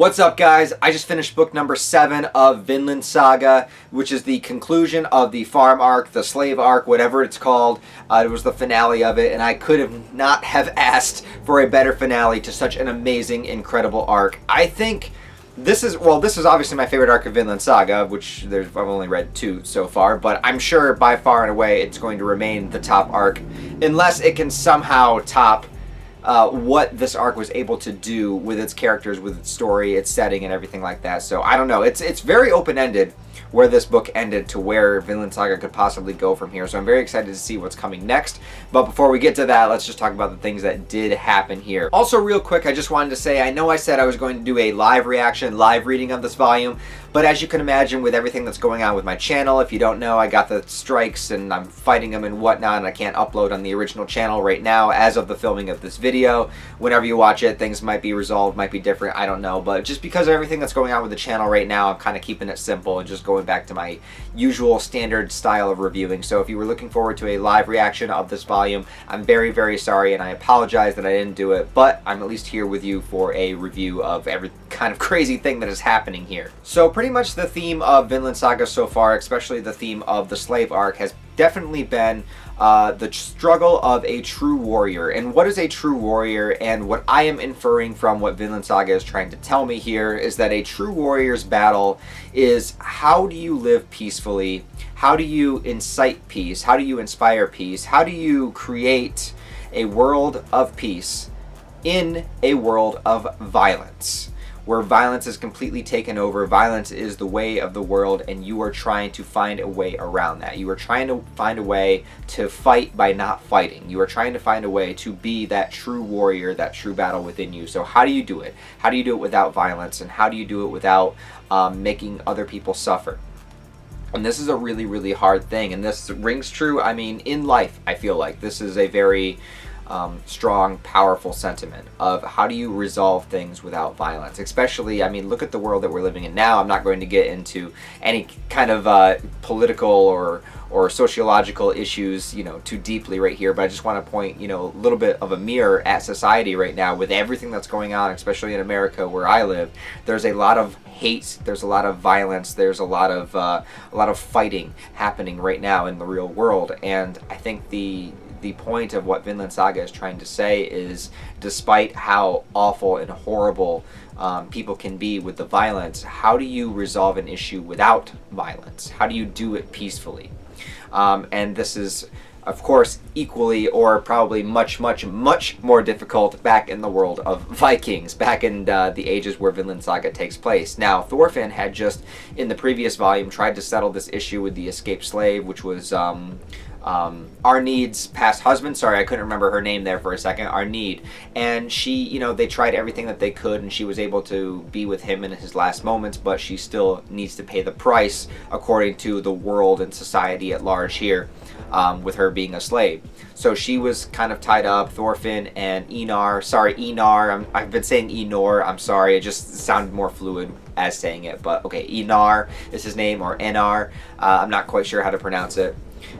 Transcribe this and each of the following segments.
What's up, guys? I just finished book number 7 of Vinland Saga, which is the conclusion of the farm arc, the slave arc, whatever it's called. It was the finale of it, and I could have not have asked for a better finale to such an amazing, incredible arc. I think this is obviously my favorite arc of Vinland Saga, which I've only read 2 so far, but I'm sure by far and away it's going to remain the top arc, unless it can somehow top what this arc was able to do with its characters, with its story, its setting, and everything like that. So I don't know. It's very open-ended where this book ended to where Vinland Saga could possibly go from here. So I'm very excited to see what's coming next. But before we get to that, let's just talk about the things that did happen here. Also, real quick, I just wanted to say, I know I said I was going to do a live reaction, live reading of this volume, but as you can imagine with everything that's going on with my channel, if you don't know, I got the strikes and I'm fighting them and whatnot, and I can't upload on the original channel right now as of the filming of this video. Whenever you watch it, things might be resolved, might be different, I don't know. But just because of everything that's going on with the channel right now, I'm kind of keeping it simple and just going back to my usual standard style of reviewing. So if you were looking forward to a live reaction of this volume, I'm very, very sorry, and I apologize that I didn't do it, but I'm at least here with you for a review of every kind of crazy thing that is happening here. So pretty much the theme of Vinland Saga so far, especially the theme of the slave arc, has definitely been the struggle of a true warrior. And what is a true warrior? And what I am inferring from what Vinland Saga is trying to tell me here is that a true warrior's battle is, how do you live peacefully? How do you incite peace? How do you inspire peace? How do you create a world of peace in a world of violence, where violence is completely taken over? Violence is the way of the world, and you are trying to find a way around that. You are trying to find a way to fight by not fighting. You are trying to find a way to be that true warrior, that true battle within you. So how do you do it? How do you do it without violence? And how do you do it without making other people suffer? And this is a really, really hard thing. And this rings true, I mean, in life, I feel like. This is a very strong, powerful sentiment of how do you resolve things without violence. Especially, I mean, look at the world that we're living in now. I'm not going to get into any kind of political or sociological issues, you know, too deeply right here, but I just want to point, you know, a little bit of a mirror at society right now with everything that's going on, especially in America where I live. There's a lot of hate, there's a lot of violence, there's a lot of fighting happening right now in the real world. And I think the point of what Vinland Saga is trying to say is, despite how awful and horrible people can be with the violence, how do you resolve an issue without violence? How do you do it peacefully? And this is, of course, equally or probably much, much, much more difficult back in the world of Vikings, back in the ages where Vinland Saga takes place. Now, Thorfinn had just, in the previous volume, tried to settle this issue with the escaped slave, which was Arneid's past husband. Sorry, I couldn't remember her name there for a second. Arneid. And she, you know, they tried everything that they could, and she was able to be with him in his last moments, but she still needs to pay the price according to the world and society at large here, with her being a slave. So she was kind of tied up. Thorfinn and Einar, I've been saying Einor, I'm sorry, it just sounded more fluid as saying it, but okay, Einar is his name, or Enar, I'm not quite sure how to pronounce it.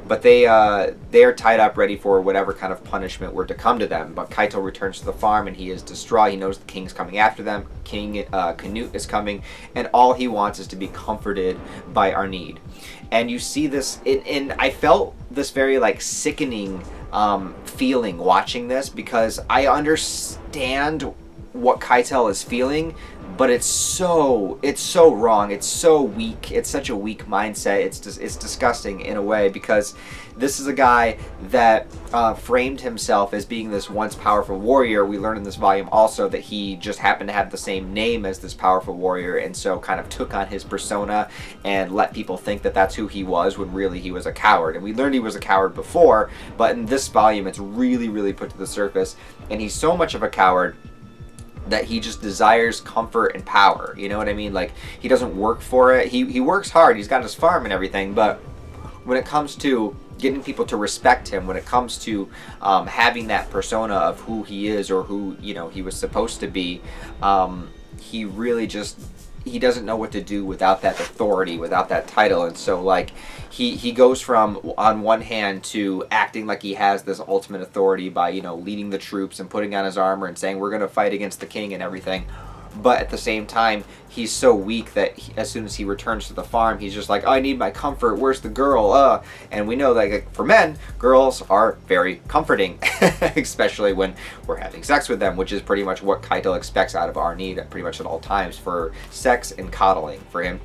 But they are tied up, ready for whatever kind of punishment were to come to them. But Kaito returns to the farm, and he is distraught. He knows the king's coming after them. King Canute is coming, and all he wants is to be comforted by Arneid. And you see this, and I felt this very like sickening feeling watching this, because I understand what Kaito is feeling, but it's so wrong. It's so weak. It's such a weak mindset. It's disgusting in a way, because this is a guy that framed himself as being this once powerful warrior. We learn in this volume also that he just happened to have the same name as this powerful warrior, and so kind of took on his persona and let people think that that's who he was, when really he was a coward. And we learned he was a coward before, but in this volume it's really, really put to the surface, and he's so much of a coward that he just desires comfort and power. You know what I mean? Like, he doesn't work for it. He works hard. He's got his farm and everything, but when it comes to getting people to respect him, when it comes to having that persona of who he is, or who, you know, he was supposed to be, he really just, he doesn't know what to do without that authority, without that title. And so, like, he goes from, on one hand, to acting like he has this ultimate authority by, you know, leading the troops and putting on his armor and saying, we're going to fight against the king and everything. but at the same time, he's so weak that as soon as he returns to the farm, he's just like, oh, I need my comfort. Where's the girl? And we know that, like, for men, girls are very comforting, especially when we're having sex with them, which is pretty much what Kaito expects out of our need pretty much at all times, for sex and coddling, for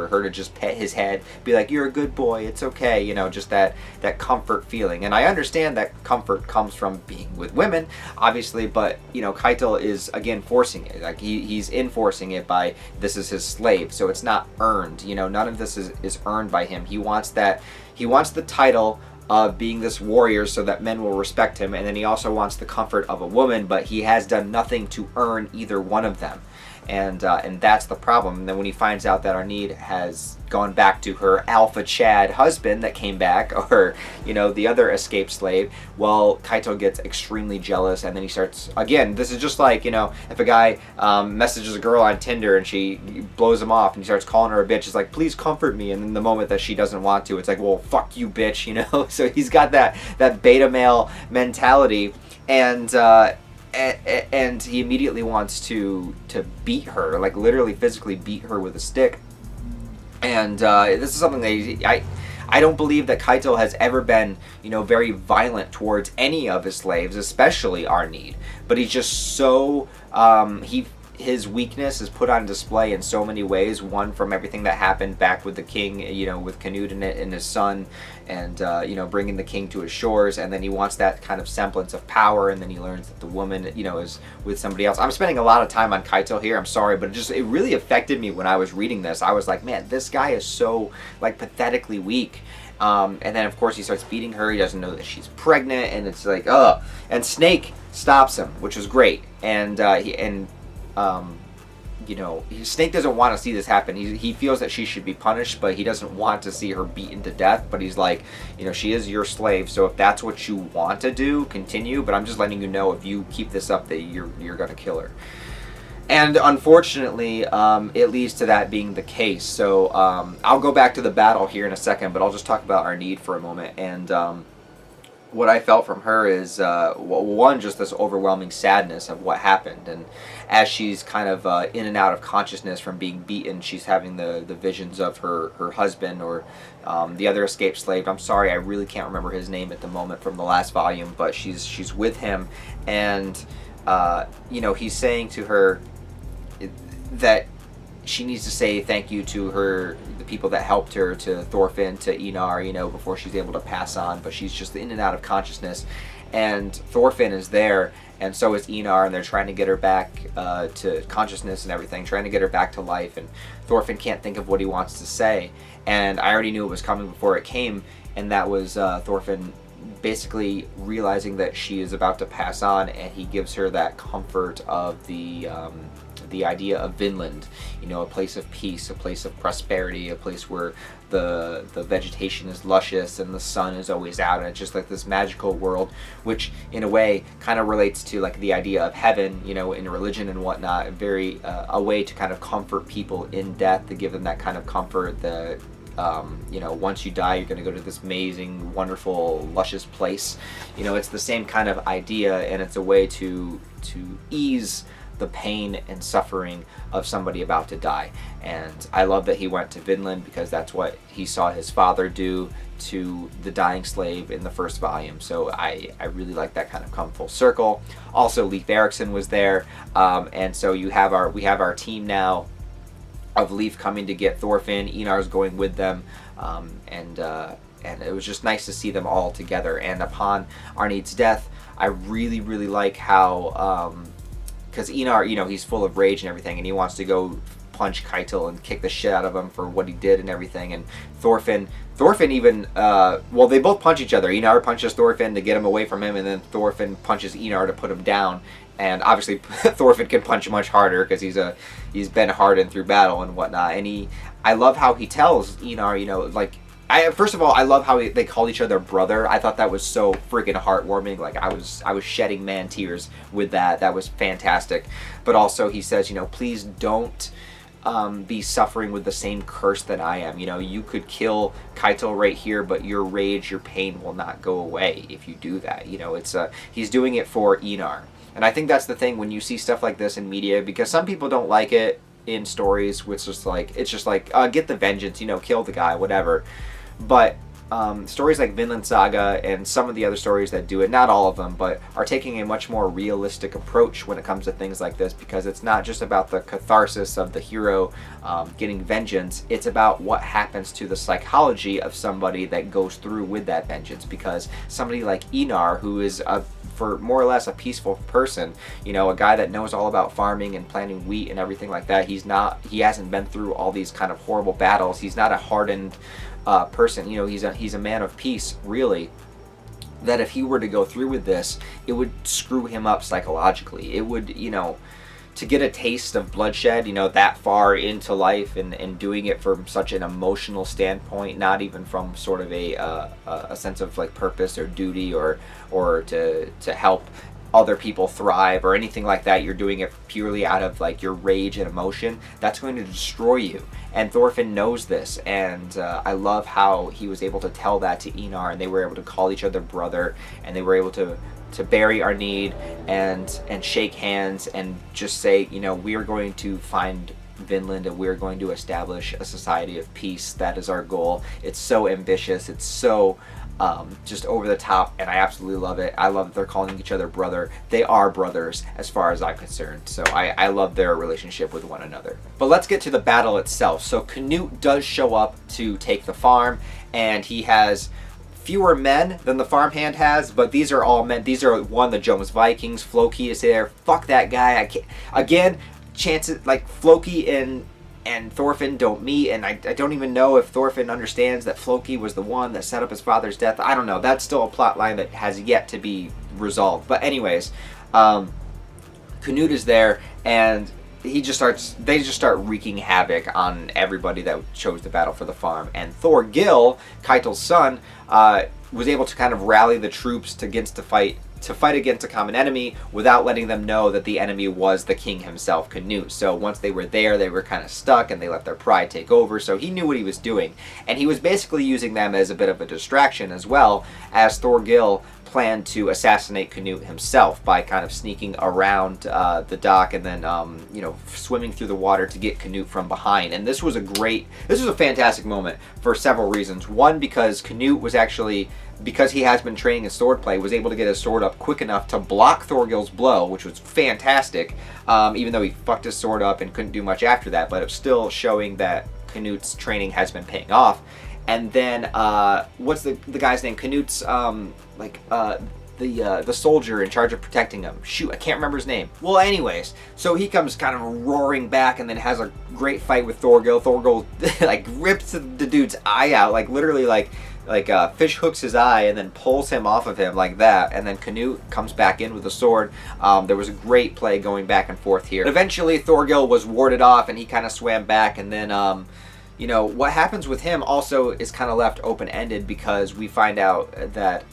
her to just pet his head, be like, you're a good boy, it's okay, you know, just that comfort feeling. And I understand that comfort comes from being with women, obviously, but, you know, Kaito is, again, forcing it. Like, he's enforcing it by, this is his slave, so it's not earned, you know, none of this is earned by him. He wants the title of being this warrior so that men will respect him, and then he also wants the comfort of a woman, but he has done nothing to earn either one of them. And that's the problem. And then when he finds out that Arnide has gone back to her alpha Chad husband that came back, or, you know, the other escaped slave, well, Kaito gets extremely jealous, and then he starts, again, this is just like, you know, if a guy messages a girl on Tinder and she blows him off and he starts calling her a bitch, it's like, please comfort me, and then the moment that she doesn't want to, it's like, well, fuck you, bitch, you know. So he's got that beta male mentality, and he immediately wants to beat her, like literally physically beat her with a stick. And this is something that I don't believe that Kaito has ever been, you know, very violent towards any of his slaves, especially Arnide. But he's just so his weakness is put on display in so many ways. One, from everything that happened back with the king, you know, with Canute and his son, and you know, bringing the king to his shores, and then he wants that kind of semblance of power, and then he learns that the woman, you know, is with somebody else. I'm spending a lot of time on Kaito here, I'm sorry, but it really affected me when I was reading this. I was like, man, this guy is so, like, pathetically weak. And then, of course, he starts beating her. He doesn't know that she's pregnant, and it's like, ugh. And Snake stops him, which was great. And you know, Snake doesn't want to see this happen. He feels that she should be punished, but he doesn't want to see her beaten to death. But he's like, you know, she is your slave, so if that's what you want to do, continue. But I'm just letting you know, if you keep this up, that you're going to kill her. And unfortunately, it leads to that being the case. So I'll go back to the battle here in a second, but I'll just talk about Arnide for a moment. And what I felt from her is, one, just this overwhelming sadness of what happened. And as she's kind of in and out of consciousness from being beaten, she's having the visions of her husband, or the other escaped slave. I'm sorry, I really can't remember his name at the moment from the last volume, but she's with him. And, you know, he's saying to her that she needs to say thank you to the people that helped her, to Thorfinn, to Einar, you know, before she's able to pass on. But she's just in and out of consciousness, and Thorfinn is there, and so is Einar, and they're trying to get her back to consciousness and everything, trying to get her back to life. And Thorfinn can't think of what he wants to say, and I already knew it was coming before it came, and that was Thorfinn basically realizing that she is about to pass on, and he gives her that comfort of the idea of Vinland, you know, a place of peace, a place of prosperity, a place where the vegetation is luscious and the sun is always out, and it's just like this magical world, which in a way kind of relates to like the idea of heaven, you know, in religion and whatnot. Very a way to kind of comfort people in death, to give them that kind of comfort that you know, once you die, you're going to go to this amazing, wonderful, luscious place. You know, it's the same kind of idea, and it's a way to ease the pain and suffering of somebody about to die. And I love that he went to Vinland, because that's what he saw his father do to the dying slave in the first volume. So I really like that kind of come full circle. Also, Leif Erikson was there, and so we have our team now of Leif coming to get Thorfinn. Einar's going with them, and it was just nice to see them all together. And upon Arnide's death, I really like how, because Einar, you know, he's full of rage and everything, and he wants to go punch Kaito and kick the shit out of him for what he did and everything. And Thorfinn even, well, they both punch each other. Einar punches Thorfinn to get him away from him, and then Thorfinn punches Einar to put him down. And obviously Thorfinn can punch much harder, because he's been hardened through battle and whatnot. And I love how he tells Einar, you know, like, first of all, I love how they called each other brother. I thought that was so freaking heartwarming. Like, I was shedding man tears with that. That was fantastic. But also he says, you know, please don't be suffering with the same curse that I am. You know, you could kill Kaito right here, but your rage, your pain will not go away if you do that. You know, it's he's doing it for Einar. And I think that's the thing when you see stuff like this in media, because some people don't like it in stories, which is like, it's just like, get the vengeance, you know, kill the guy, whatever. But stories like Vinland Saga and some of the other stories that do it, not all of them, but are taking a much more realistic approach when it comes to things like this, because it's not just about the catharsis of the hero getting vengeance, it's about what happens to the psychology of somebody that goes through with that vengeance. Because somebody like Einar, who is for more or less a peaceful person, you know, a guy that knows all about farming and planting wheat and everything like that, he hasn't been through all these kind of horrible battles, he's not a hardened person, you know, he's a man of peace, really, that if he were to go through with this, it would screw him up psychologically. It would, you know, to get a taste of bloodshed, you know, that far into life, and doing it from such an emotional standpoint, not even from sort of a sense of like purpose or duty or to help other people thrive or anything like that. You're doing it purely out of like your rage and emotion. That's going to destroy you. And Thorfinn knows this, and I love how he was able to tell that to Einar, and they were able to call each other brother, and they were able to bury our need and shake hands and just say, you know, we are going to find Vinland and we're going to establish a society of peace. That is our goal. It's so ambitious. It's so just over the top, and I absolutely love it. I love that they're calling each other brother. They are brothers as far as I'm concerned, so I love their relationship with one another. But let's get to the battle itself. So Canute does show up to take the farm, and he has fewer men than the farmhand has, but these are all men. These are the Jones Vikings. Floki is there. Fuck that guy. I can't. Again, chances like Floki and Thorfinn don't meet, and I don't even know if Thorfinn understands that Floki was the one that set up his father's death. I don't know. That's still a plot line that has yet to be resolved. But anyways, Canute is there, and they just start wreaking havoc on everybody that chose the battle for the farm. And Thorgil, Kaito's son, was able to kind of rally the troops to fight against a common enemy without letting them know that the enemy was the king himself, Canute. So once they were there, they were kind of stuck, and they let their pride take over. So he knew what he was doing, and he was basically using them as a bit of a distraction, as well as Thorgil planned to assassinate Canute himself by kind of sneaking around the dock and then you know, swimming through the water to get Canute from behind. And this was a fantastic moment for several reasons. One, because Canute was actually, because he has been training in swordplay, was able to get his sword up quick enough to block Thorgil's blow, which was fantastic, even though he fucked his sword up and couldn't do much after that. But it was still showing that Canute's training has been paying off. And then what's the guy's name? Canute's the soldier in charge of protecting him. Shoot, I can't remember his name. Well, anyways, so he comes kind of roaring back and then has a great fight with Thorgil. Thorgil like rips the dude's eye out, like literally like fish hooks his eye and then pulls him off of him like that. And then Canute comes back in with a sword. There was a great play going back and forth here. But eventually Thorgil was warded off and he kind of swam back, and then you know, what happens with him also is kind of left open-ended, because we find out that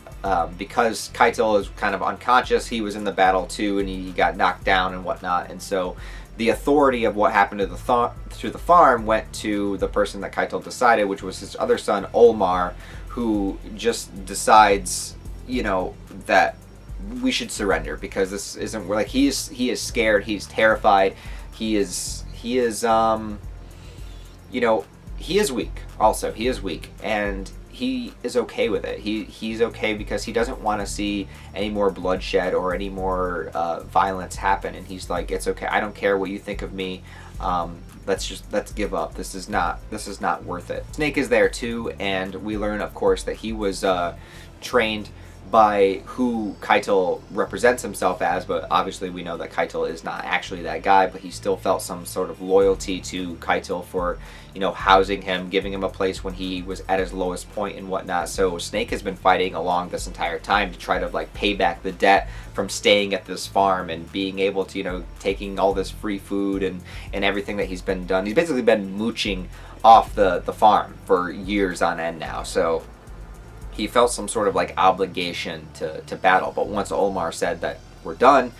because Kaito is kind of unconscious, he was in the battle too, and he got knocked down and whatnot. And so the authority of what happened to the farm went to the person that Kaito decided, which was his other son, Olmar, who just decides, you know, that we should surrender, because this isn't like he is scared, he's terrified, he is you know, he is weak. Also, he is weak, and he is okay with it. He's okay because he doesn't want to see any more bloodshed or any more violence happen. And he's like, it's okay. I don't care what you think of me. Let's give up. This is not worth it. Snake is there too, and we learn, of course, that he was trained by who Kaito represents himself as, but obviously we know that Kaito is not actually that guy, but he still felt some sort of loyalty to Kaito for, you know, housing him, giving him a place when he was at his lowest point and whatnot. So Snake has been fighting along this entire time to try to like pay back the debt from staying at this farm and being able to, you know, taking all this free food and everything that he's been done. He's basically been mooching off the farm for years on end now. So he felt some sort of like obligation to battle. But once Olmar said that we're done,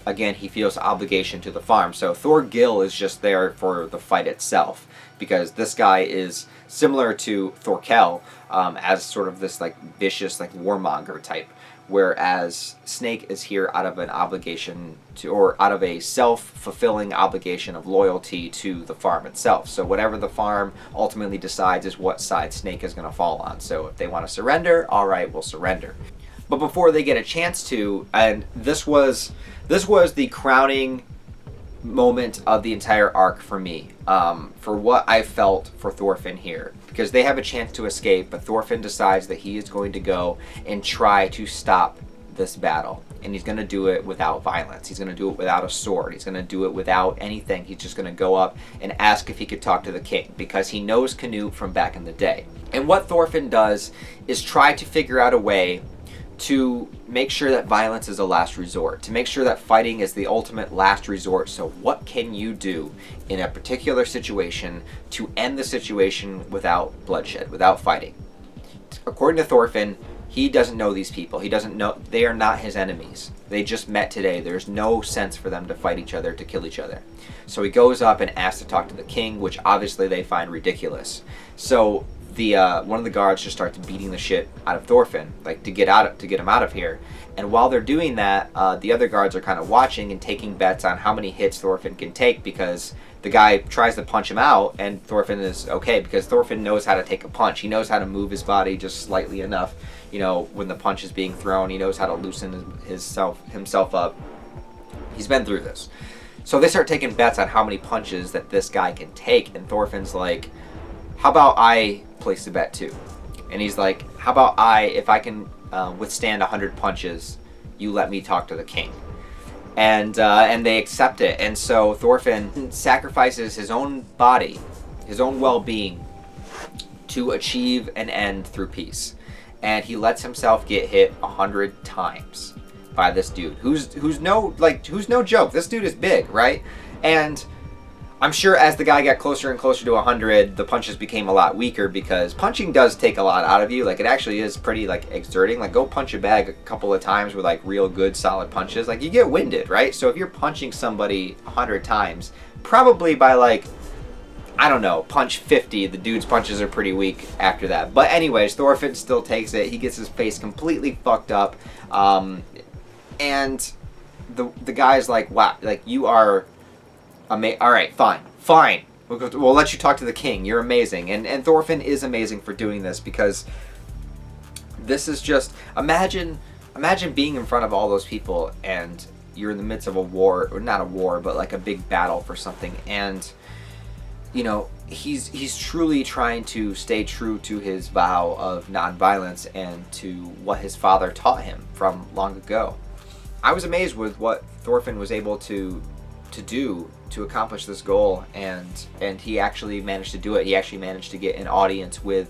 again, he feels obligation to the farm. So Thorgil is just there for the fight itself, because this guy is similar to Thorkel as sort of this like vicious like warmonger type, whereas Snake is here out of an obligation to, or out of a self-fulfilling obligation of loyalty to the farm itself. So whatever the farm ultimately decides is what side Snake is going to fall on. So if they want to surrender, all right, we'll surrender. But before they get a chance to, and this was the crowning moment of the entire arc for me, for what I felt for Thorfinn here, because they have a chance to escape, but Thorfinn decides that he is going to go and try to stop this battle, and he's going to do it without violence. He's going to do it without a sword. He's going to do it without anything. He's just going to go up and ask if he could talk to the king, because he knows Canute from back in the day. And what Thorfinn does is try to figure out a way to make sure that violence is a last resort, to make sure that fighting is the ultimate last resort. So what can you do in a particular situation to end the situation without bloodshed, without fighting? According to Thorfinn, he doesn't know these people. He doesn't know, they are not his enemies. They just met today. There's no sense for them to fight each other, to kill each other. So he goes up and asks to talk to the king, which obviously they find ridiculous. So one of the guards just starts beating the shit out of Thorfinn, like to get him out of here. And while they're doing that, the other guards are kind of watching and taking bets on how many hits Thorfinn can take, because the guy tries to punch him out, and Thorfinn is okay, because Thorfinn knows how to take a punch. He knows how to move his body just slightly enough, you know, when the punch is being thrown. He knows how to loosen himself up. He's been through this. So they start taking bets on how many punches that this guy can take, and Thorfinn's like, how about I place the bet too? And he's like, how about if I can withstand 100 punches, you let me talk to the king. And they accept it. And so Thorfinn sacrifices his own body, his own well-being, to achieve an end through peace. And he lets himself get hit 100 times by this dude, who's no joke. This dude is big, right? And I'm sure as the guy got closer and closer to 100, the punches became a lot weaker, because punching does take a lot out of you. Like, it actually is pretty, like, exerting. Like, go punch a bag a couple of times with, like, real good solid punches. Like, you get winded, right? So if you're punching somebody 100 times, probably by, like, I don't know, punch 50, the dude's punches are pretty weak after that. But anyways, Thorfinn still takes it. He gets his face completely fucked up. And the guy's like, wow, like, you are all right, fine. We'll let you talk to the king. You're amazing. And Thorfinn is amazing for doing this, because this is just, imagine being in front of all those people, and you're in the midst of a war, or not a war, but like a big battle for something, and you know, he's truly trying to stay true to his vow of non-violence and to what his father taught him from long ago. I was amazed with what Thorfinn was able to do to accomplish this goal, and he actually managed to do it. He actually managed to get an audience with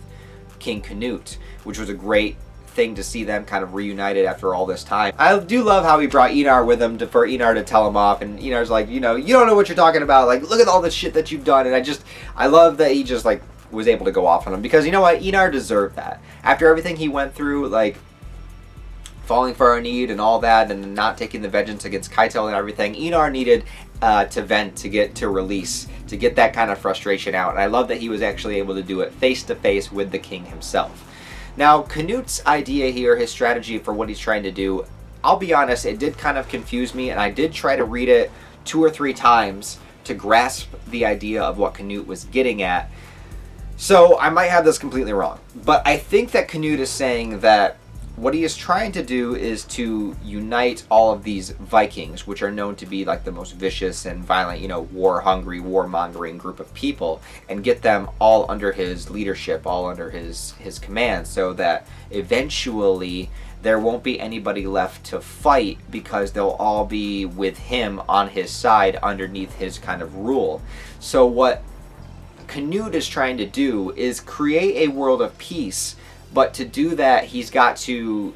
King Canute, which was a great thing to see them kind of reunited after all this time. I do love how he brought Einar with him for Einar to tell him off, and Einar's like, you know, you don't know what you're talking about, like, look at all this shit that you've done. And I love that he just, like, was able to go off on him, because you know what, Einar deserved that. After everything he went through, like, falling for our need and all that, and not taking the vengeance against Kaito and everything, Einar needed to vent, to release, to get that kind of frustration out. And I love that he was actually able to do it face to face with the king himself. Now, Canute's idea here, his strategy for what he's trying to do, I'll be honest, it did kind of confuse me, and I did try to read it 2 or 3 times to grasp the idea of what Canute was getting at. So I might have this completely wrong, but I think that Canute is saying that what he is trying to do is to unite all of these Vikings, which are known to be like the most vicious and violent, you know, war-hungry, war-mongering group of people, and get them all under his leadership, all under his command, so that eventually there won't be anybody left to fight, because they'll all be with him on his side underneath his kind of rule. So what Canute is trying to do is create a world of peace. But to do that, he's got to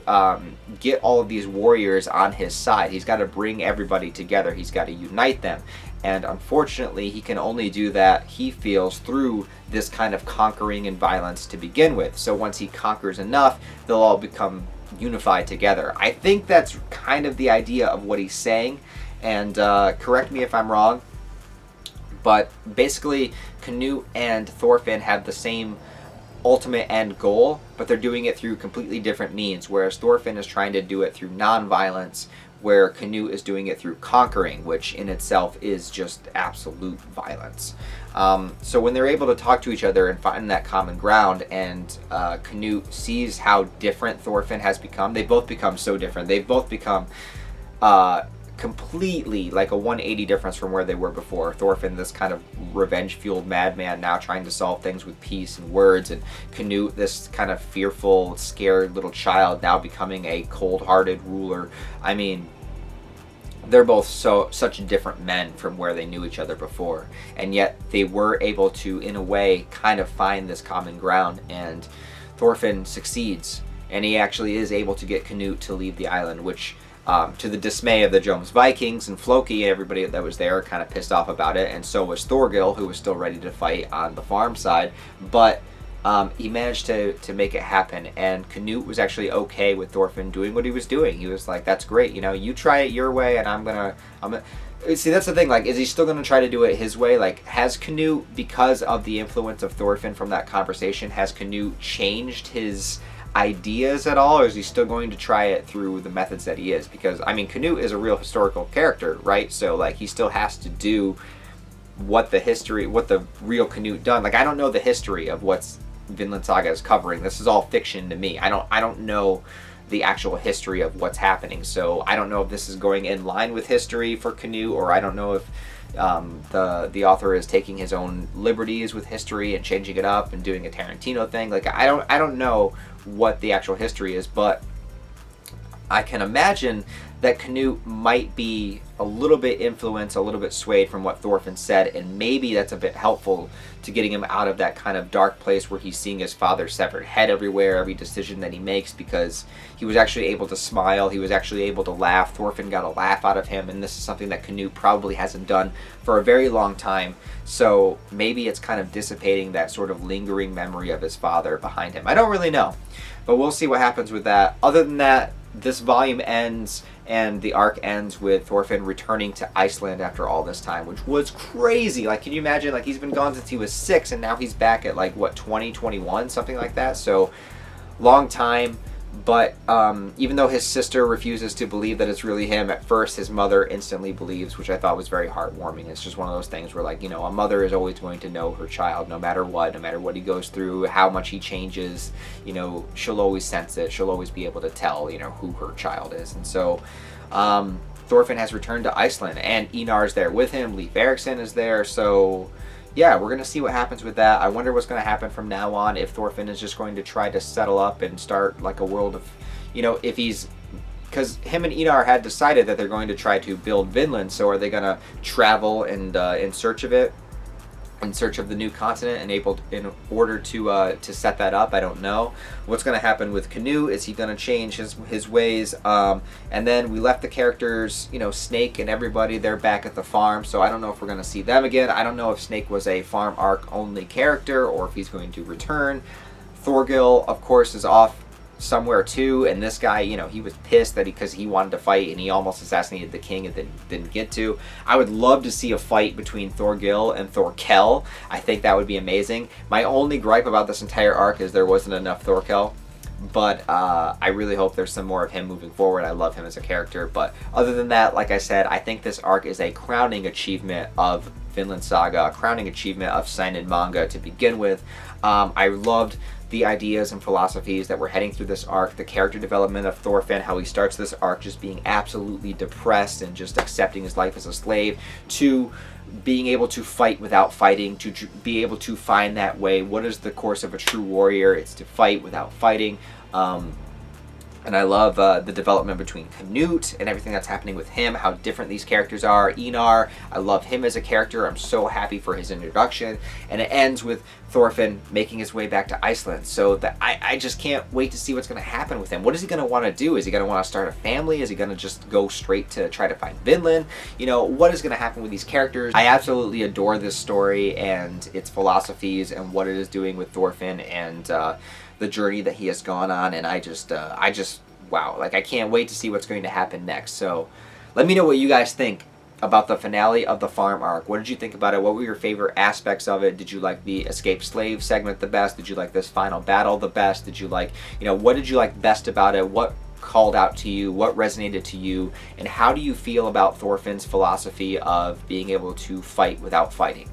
get all of these warriors on his side. He's got to bring everybody together. He's got to unite them. And unfortunately, he can only do that, he feels, through this kind of conquering and violence to begin with. So once he conquers enough, they'll all become unified together. I think that's kind of the idea of what he's saying. And correct me if I'm wrong. But basically, Canute and Thorfinn have the same ultimate end goal, but they're doing it through completely different means, whereas Thorfinn is trying to do it through non-violence, where Canute is doing it through conquering, which in itself is just absolute violence. So when they're able to talk to each other and find that common ground, and Canute sees how different Thorfinn has become, they both become so different. They've both become completely like a 180 difference from where they were before. Thorfinn, this kind of revenge-fueled madman, now trying to solve things with peace and words, and Canute, this kind of fearful, scared little child, now becoming a cold-hearted ruler. I mean, they're both such different men from where they knew each other before, and yet they were able to, in a way, kind of find this common ground, and Thorfinn succeeds, and he actually is able to get Canute to leave the island, which to the dismay of the Joms Vikings and Floki and everybody that was there, kind of pissed off about it, and so was Thorgil, who was still ready to fight on the farm side, but he managed to make it happen, and Canute was actually okay with Thorfinn doing what he was doing. He was like, that's great, you know, you try it your way, and I'm gonna see, that's the thing, like, is he still gonna try to do it his way? Like, has Canute, because of the influence of Thorfinn from that conversation, has Canute changed his ideas at all, or is he still going to try it through the methods that he is? Because, I mean, Canute is a real historical character, right? So, like, he still has to do what the real Canute done. Like, I don't know the history of what's Vinland Saga is covering. This is all fiction to me. I don't know the actual history of what's happening, so I don't know if this is going in line with history for Canute, or I don't know if the author is taking his own liberties with history and changing it up and doing a Tarantino thing. Like, I don't know what the actual history is, but I can imagine that Canute might be a little bit influenced, a little bit swayed from what Thorfinn said, and maybe that's a bit helpful to getting him out of that kind of dark place where he's seeing his father's severed head everywhere, every decision that he makes, because he was actually able to smile, he was actually able to laugh. Thorfinn got a laugh out of him, and this is something that Canute probably hasn't done for a very long time, so maybe it's kind of dissipating that sort of lingering memory of his father behind him. I don't really know, but we'll see what happens with that. Other than that, this volume ends, and the arc ends with Thorfinn returning to Iceland after all this time, which was crazy. Like, can you imagine? Like, he's been gone since he was 6, and now he's back at, like, what, 2021, something like that? So, long time. But even though his sister refuses to believe that it's really him, at first his mother instantly believes, which I thought was very heartwarming. It's just one of those things where, like, you know, a mother is always going to know her child, no matter what he goes through, how much he changes, you know, she'll always sense it. She'll always be able to tell, you know, who her child is. And so Thorfinn has returned to Iceland, and Einar's there with him. Leif Erikson is there, so yeah, we're going to see what happens with that. I wonder what's going to happen from now on, if Thorfinn is just going to try to settle up and start like a world of, you know, if he's, because him and Einar had decided that they're going to try to build Vinland, so are they going to travel and in search of it, in search of the new continent, and in order to set that up? I don't know. What's going to happen with Canute? Is he going to change his ways? And then we left the characters, you know, Snake and everybody, they're back at the farm, so I don't know if we're going to see them again. I don't know if Snake was a farm arc only character, or if he's going to return. Thorgil, of course, is off somewhere too, and this guy, you know, he was pissed that because he wanted to fight and he almost assassinated the king and then didn't get to. I would love to see a fight between Thorgil and Thorkel. I think that would be amazing. My only gripe about this entire arc is there wasn't enough Thorkel, but I really hope there's some more of him moving forward. I love him as a character, but other than that, like I said, I think this arc is a crowning achievement of Vinland Saga, a crowning achievement of seinen manga to begin with. I loved the ideas and philosophies that were heading through this arc, the character development of Thorfinn, how he starts this arc just being absolutely depressed and just accepting his life as a slave, to being able to fight without fighting, to be able to find that way. What is the course of a true warrior? It's to fight without fighting. And I love the development between Canute and everything that's happening with him, how different these characters are. Einar, I love him as a character. I'm so happy for his introduction. And it ends with Thorfinn making his way back to Iceland. So that I just can't wait to see what's going to happen with him. What is he going to want to do? Is he going to want to start a family? Is he going to just go straight to try to find Vinland? You know, what is going to happen with these characters? I absolutely adore this story and its philosophies and what it is doing with Thorfinn and the journey that he has gone on, and I just wow, like, I can't wait to see what's going to happen next. So let me know what you guys think about the finale of the farm arc. What did you think about it? What were your favorite aspects of it? Did you like the escaped slave segment the best? Did you like this final battle the best? Did you like, what did you like best about it? What called out to you? What resonated to you? And how do you feel about Thorfinn's philosophy of being able to fight without fighting?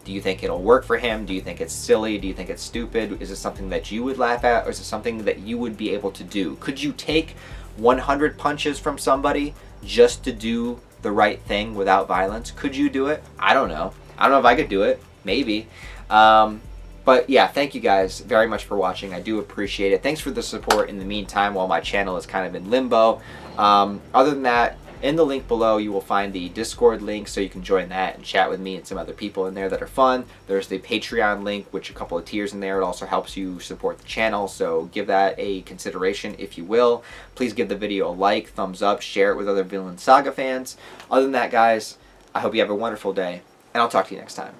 Do you think it'll work for him? Do you think it's silly? Do you think it's stupid? Is it something that you would laugh at, or is it something that you would be able to do? Could you take 100 punches from somebody just to do the right thing without violence? Could you do it? I don't know. I don't know if I could do it. Maybe. But yeah, thank you guys very much for watching. I do appreciate it. Thanks for the support in the meantime while my channel is kind of in limbo. Other than that, in the link below, you will find the Discord link, so you can join that and chat with me and some other people in there that are fun. There's the Patreon link, which a couple of tiers in there. It also helps you support the channel, so give that a consideration if you will. Please give the video a like, thumbs up, share it with other Vinland Saga fans. Other than that, guys, I hope you have a wonderful day, and I'll talk to you next time.